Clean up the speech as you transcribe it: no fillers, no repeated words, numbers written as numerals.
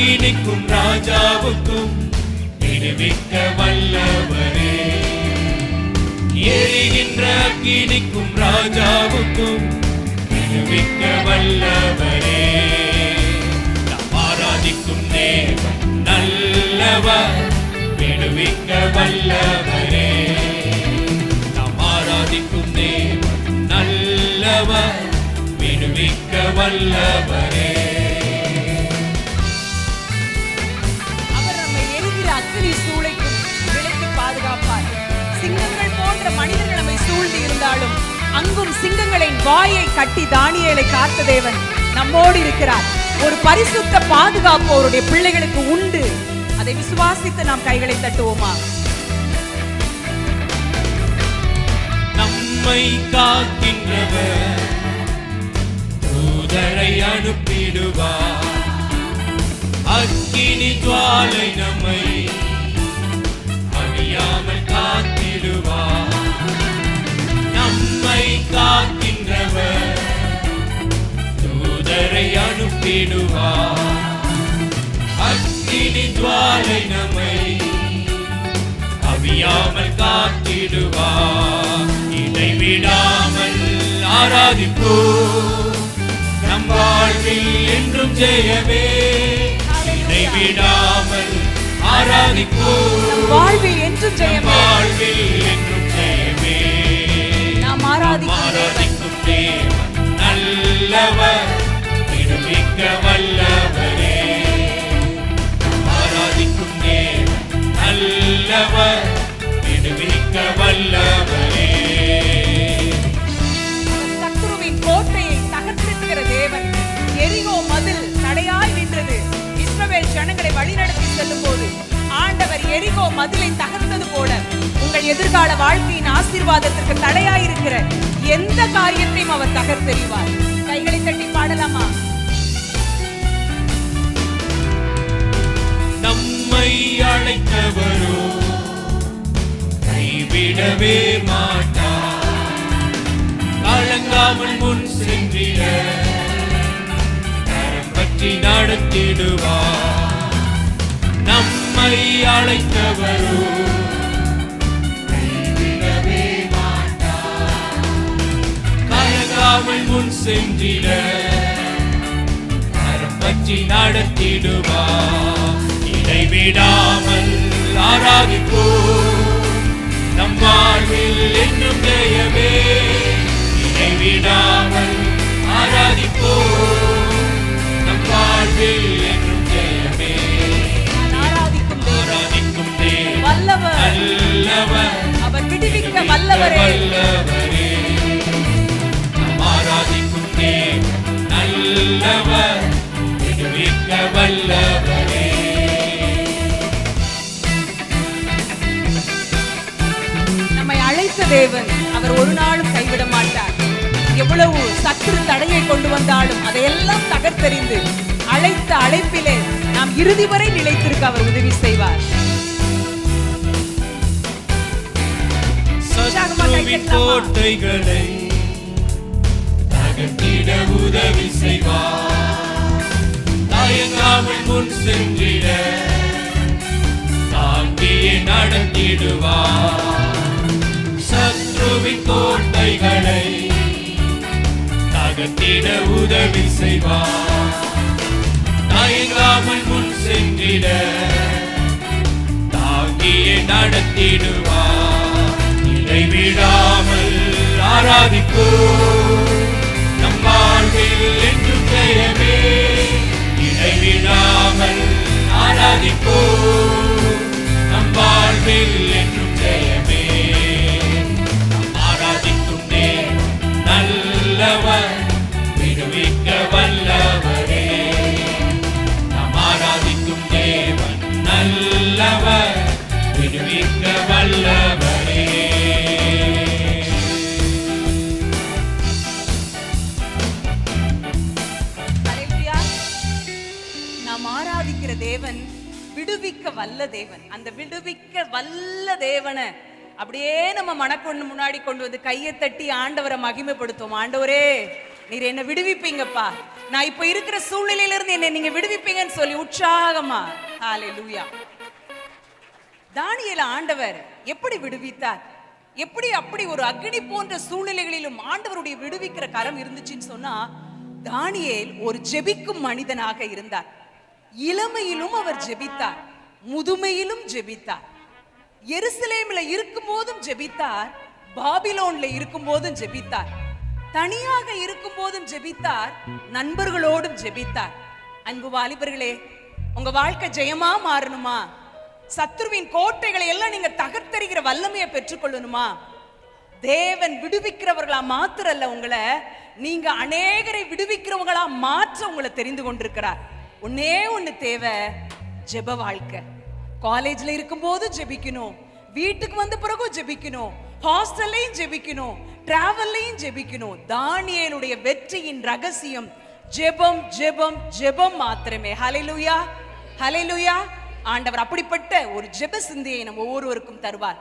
அக்கினிக்கும் ராஜாவுக்கும் விடுவிக்க வல்லவரே. எரிகின்ற அக்கினிக்கும் ராஜாவுக்கும் விடுவிக்க வல்லவரே. நாம் ஆராதிக்கும் தேவன் நல்லவர், விடுவிக்க வல்லவரே. நாம் ஆராதிக்கும் தேவன் நல்லவர், விடுவிக்க வல்லவரே. அவர் நம்மை எரிகிற அக்கினி சூளைக்கும் விலக்கி பாதுகாப்பார். சிங்கங்கள் போன்ற மனிதர்கள் நம்மை சூழ்ந்து இருந்தாலும் அங்கும் சிங்கங்களின் வாயை கட்டி தானியேலை காத்த தேவன் நம்மோடு இருக்கிறார். ஒரு பரிசுத்த பாதுகாப்பு அவருடைய பிள்ளைகளுக்கு உண்டு. அதை விசுவாசித்து நாம் கைகளை தட்டுவோமா? நம்மை காக்கின்றவர் தூதரை அனுப்பிடுவார். அக்கினி ஜுவாலை நம்மை அழியாமல் காத்திடுவார். நம்மை காக்கின்றவர் தூதரை அனுப்பிடுவார். அக்கினி ஜுவாலை நம்மை அழியாமல் காத்திடுவார். இடைவிடாமல் ஆராதிப்போம், நம் வாழ்வில் என்றும் ஜெயமே. இடைவிடாமல் ஆராதிப்போம், வாழ்வில் என்றும் ஜெயமே. வாழ்வில் என்றும் ஜெயமே. நாம் ஆராதிக்கும் தேவன் நல்லவர், விடுவிக்க வல்லவரே. ஆராதிக்கும் தேவன் நல்லவர், விடுவிக்க வல்லவரே. சத்துருவின் கோட்டையை தகர்த்திருக்கிற தேவன். எரிகோ மதில் தடையாய் நின்றது. இஸ்ரவேல் ஜனங்களை வழிநடத்தி செல்லும் போது ஆண்டவர் எரிகோ மதிலை தகர்த்தது போல உங்கள் எதிர்கால வாழ்க்கையின் ஆசீர்வாதத்திற்கு தடையாயிருக்கிற எந்த காரியத்தையும் அவர் தகர்த்தெறிவார். கைகளை தட்டி பாடலாமா? நம்மை அழைத்தவரோ கைவிடவே மாட்டார். கலங்காமல் முன் சென்றிட கரம் பற்றி நடத்திடுவார். நம்மை அழைத்தவரோ கைவிடவே மாட்டார். கலங்காமல் முன் சென்றிட கரம் பற்றி நடத்திடுவார். இடைவிடாமல் ஆராதிப்போம், நம் வாழ்வில் என்றும் ஜெயமே. இடைவிடாமல் ஆராதிப்போம், நம் வாழ்வில் என்றும் ஜெயமே. ஆராதிக்கும் தேவன் வல்லவர், நல்லவர், அவர் விடுவிக்க வல்லவரே. நம் ஆராதிக்கும் தேவன் நல்லவர், விடுவிக்க வல்லவரே. நம்மை அழைத்த தேவன் அவர் ஒரு நாளும் கைவிட மாட்டார். எவ்வளவு சத்துரு தடையை கொண்டு வந்தாலும் அதையெல்லாம் தகர்த்தெறிந்து அழைத்த அழைப்பிலே நாம் இறுதி வரை நிலைத்திருக்க அவர் உதவி செய்வார். சத்துருவின் கோட்டைகளை தகர்த்திட உதவி செய்வார். தயங்காமல் முன் சென்றிட தாங்கியே நடத்திடுவார். சத்துருவின் கோட்டைகளை தகர்த்திட உதவி செய்வார். தயங்காமல் முன் சென்றிட தாங்கியே நடத்திடுவார். இடைவிடாமல் ஆராதிப்போம், நம் வாழ்வில் என்றும் ஜெயமே. இடைவிடாமல் ஆராதிப்போம், நம் வாழ்வில் என்றும் ஜெயமே. நம் ஆராதிக்கும் தேவன் நல்லவர், விடுவிக்க வல்லவரே. நம் ஆராதிக்கும் தேவன் நல்லவர், விடுவிக்க வல்லவரே. நாம் ஆராதிக்கிற தேவன் விடுவிக்க வல்ல தேவன். அந்த விடுவிக்க வல்ல தேவனை அப்படியே நம்ம மனக்கொண்டு முன்னாடி கொண்டு வந்து கையை தட்டி ஆண்டவரை மகிமைப்படுத்துவோம். ஆண்டவரே, நீர் என்ன விடுவிப்பீங்கப்பா, நான் இப்ப இருக்கிற சூழ்நிலையில இருந்து என்னை நீங்க விடுவிப்பீங்கன்னு சொல்லி உற்சாகமா ஹல்லேலூயா. தானியேலை ஆண்டவர் எப்படி விடுவித்தார்? எப்படி அப்படி ஒரு அக்னி போன்ற சூழ்நிலைகளிலும் ஆண்டவருடைய விடுவிக்கிற கரம் இருந்துச்சுன்னு சொன்னா, தானியேல் ஒரு ஜெபிக்கும் மனிதனாக இருந்தார். இளமையிலும் அவர் ஜெபித்தார், முதுமையிலும் ஜெபித்தார். எருசலேமில் இருக்கும் போதும் ஜெபித்தார், பாபிலோன்ல இருக்கும் போதும் ஜெபித்தார், தனியாக இருக்கும் போதும் ஜெபித்தார், நண்பர்களோடும் ஜெபித்தார். அன்பு வாலிபர்களே, உங்க வாழ்க்கை ஜெயமா மாறணுமா? சத்துருவின் கோட்டைகளை எல்லாம் நீங்க தகர்த்தெறிகிற வல்லமையை பெற்றுக்கொள்ளணுமா? தேவன் விடுவிக்கிறவர்களா மாத்திரல்ல, உங்களை நீங்க அநேகரை விடுவிக்கிறவங்களா மாற்ற உங்களை தெரிந்து கொண்டிருக்கிறார். ஒன்னே ஒண்ணு தேவை, ஜெப வாழ்க்கை. காலேஜ்ல இருக்கும் போது ஜெபிக்கணும், வீட்டுக்கு வந்த பிறகு ஜெபிக்கணும், ஹாஸ்டல்லையும் ஜெபிக்கணும், டிராவல்லையும் ஜெபிக்கணும். தானியேலுடைய வெற்றியின் ரகசியம் ஜெபம், ஜெபம், ஜெபம் மாத்திரமே. ஹல்லேலூயா, ஹல்லேலூயா. ஆண்டவர் அப்படிப்பட்ட ஒரு ஜெப சிந்தையை நம்ம ஒவ்வொருவருக்கும் தருவார்.